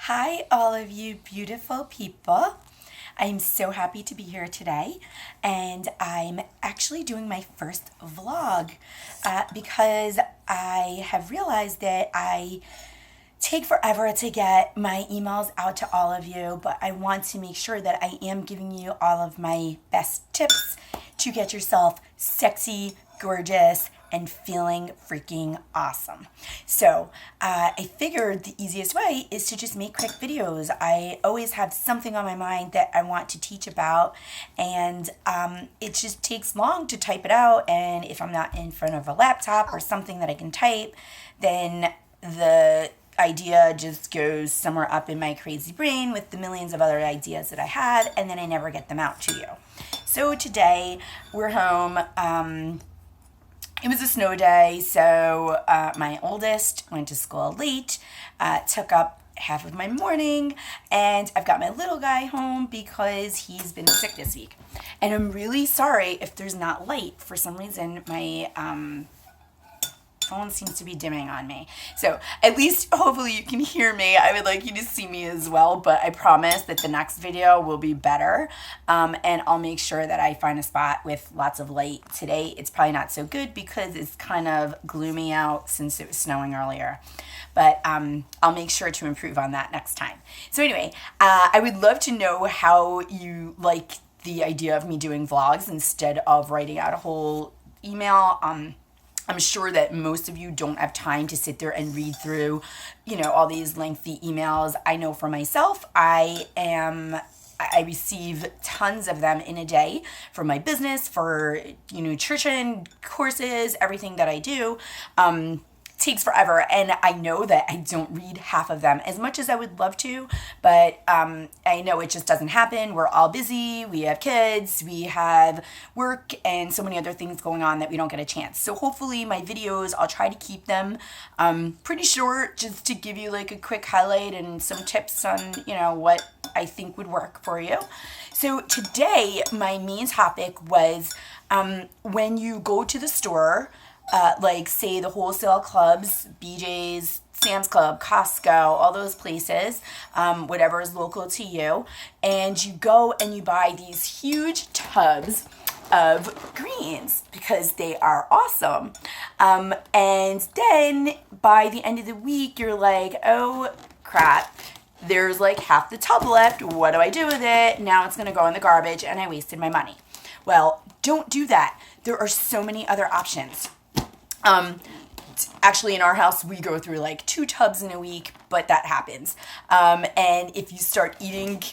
Hi, all of you beautiful people. I'm so happy to be here today, and I'm actually doing my first vlog because I have realized that I take forever to get my emails out to all of you, but I want to make sure that I am giving you all of my best tips to get yourself sexy, gorgeous, and feeling freaking awesome. So I figured the easiest way is to just make quick videos. I always have something on my mind that I want to teach about, and it just takes long to type it out, and if I'm not in front of a laptop or something that I can type, then the idea just goes somewhere up in my crazy brain with the millions of other ideas that I had, and then I never get them out to you. So today we're home. It was a snow day, so my oldest went to school late, took up half of my morning, and I've got my little guy home because he's been sick this week. And I'm really sorry if there's not light. For some reason, my phone seems to be dimming on me. So at least hopefully you can hear me. I would like you to see me as well, but I promise that the next video will be better. And I'll make sure that I find a spot with lots of light. Today it's probably not so good because it's kind of gloomy out since it was snowing earlier. But I'll make sure to improve on that next time. So anyway, I would love to know how you like the idea of me doing vlogs instead of writing out a whole email. I'm sure that most of you don't have time to sit there and read through, all these lengthy emails. I know for myself, I receive tons of them in a day for my business, for nutrition courses, everything that I do. Takes forever, and I know that I don't read half of them as much as I would love to, but I know it just doesn't happen. We're all busy, we have kids, we have work, and so many other things going on that we don't get a chance. So hopefully my videos, I'll try to keep them pretty short, just to give you like a quick highlight and some tips on what I think would work for you. So today my main topic was when you go to the store, like say the wholesale clubs, BJ's, Sam's Club, Costco, all those places, whatever is local to you, and you go and you buy these huge tubs of greens because they are awesome. And then by the end of the week, you're like, oh crap, there's like half the tub left. What do I do with it? Now it's going to go in the garbage and I wasted my money. Well, don't do that. There are so many other options. Actually in our house, we go through like 2 tubs in a week, but that happens. And if you start eating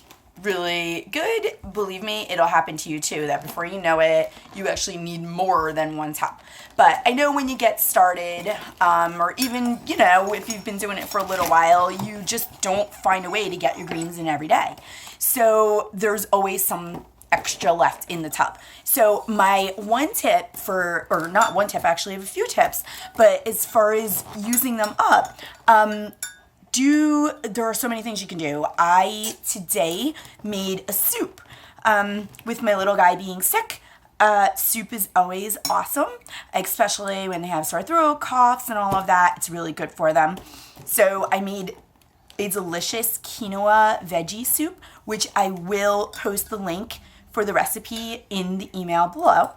really good, believe me, it'll happen to you too, that before you know it, you actually need more than 1 tub. But I know when you get started, or even, if you've been doing it for a little while, you just don't find a way to get your greens in every day. So there's always some extra left in the tub. So my one tip or not one tip, actually I have a few tips, but as far as using them up, there are so many things you can do. I today made a soup with my little guy being sick. Soup is always awesome, especially when they have sore throat, coughs, and all of that. It's really good for them. So I made a delicious quinoa veggie soup, which I will post the link for the recipe in the email below.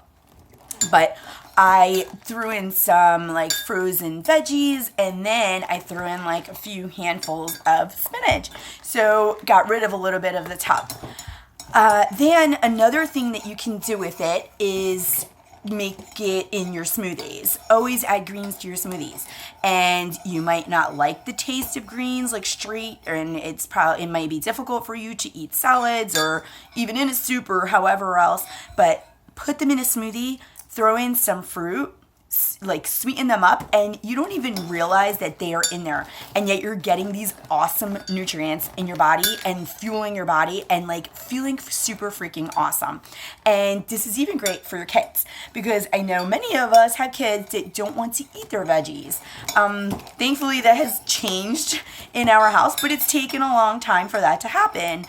But I threw in some like frozen veggies, and then I threw in like a few handfuls of spinach. So got rid of a little bit of the tub. Then another thing that you can do with it is make it in your smoothies. Always add greens to your smoothies. And you might not like the taste of greens like straight, and it might be difficult for you to eat salads or even in a soup or however else, but put them in a smoothie, throw in some fruit, like sweeten them up, and you don't even realize that they are in there, and yet you're getting these awesome nutrients in your body and fueling your body and like feeling super freaking awesome. And this is even great for your kids, because I know many of us have kids that don't want to eat their veggies. Thankfully that has changed in our house, but it's taken a long time for that to happen.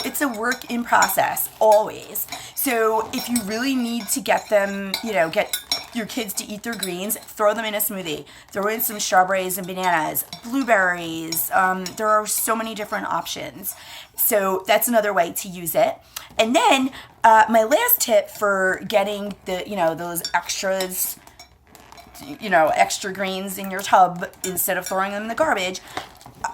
It's a work in process, always. So if you really need to get them, get your kids to eat their greens, throw them in a smoothie. Throw in some strawberries and bananas, blueberries. There are so many different options. So that's another way to use it. And then my last tip for getting those extras, extra greens in your tub instead of throwing them in the garbage,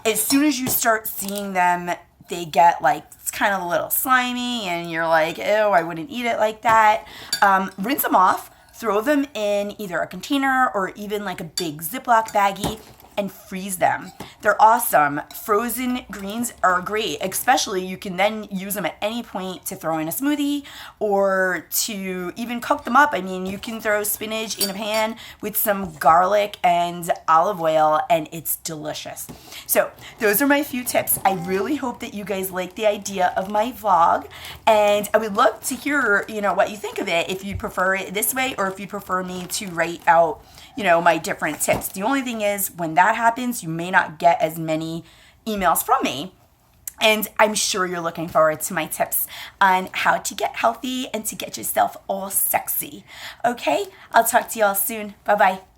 as soon as you start seeing them, they get like, it's kind of a little slimy and you're like, ew, I wouldn't eat it like that. Rinse them off, throw them in either a container or even like a big Ziploc baggie and freeze them. They're awesome. Frozen greens are great, especially you can then use them at any point to throw in a smoothie or to even cook them up. I mean, you can throw spinach in a pan with some garlic and olive oil and it's delicious. So those are my few tips. I really hope that you guys like the idea of my vlog, and I would love to hear, what you think of it, if you prefer it this way or if you prefer me to write out my different tips. The only thing is, when that happens, you may not get as many emails from me. And I'm sure you're looking forward to my tips on how to get healthy and to get yourself all sexy. Okay? I'll talk to you all soon. Bye-bye.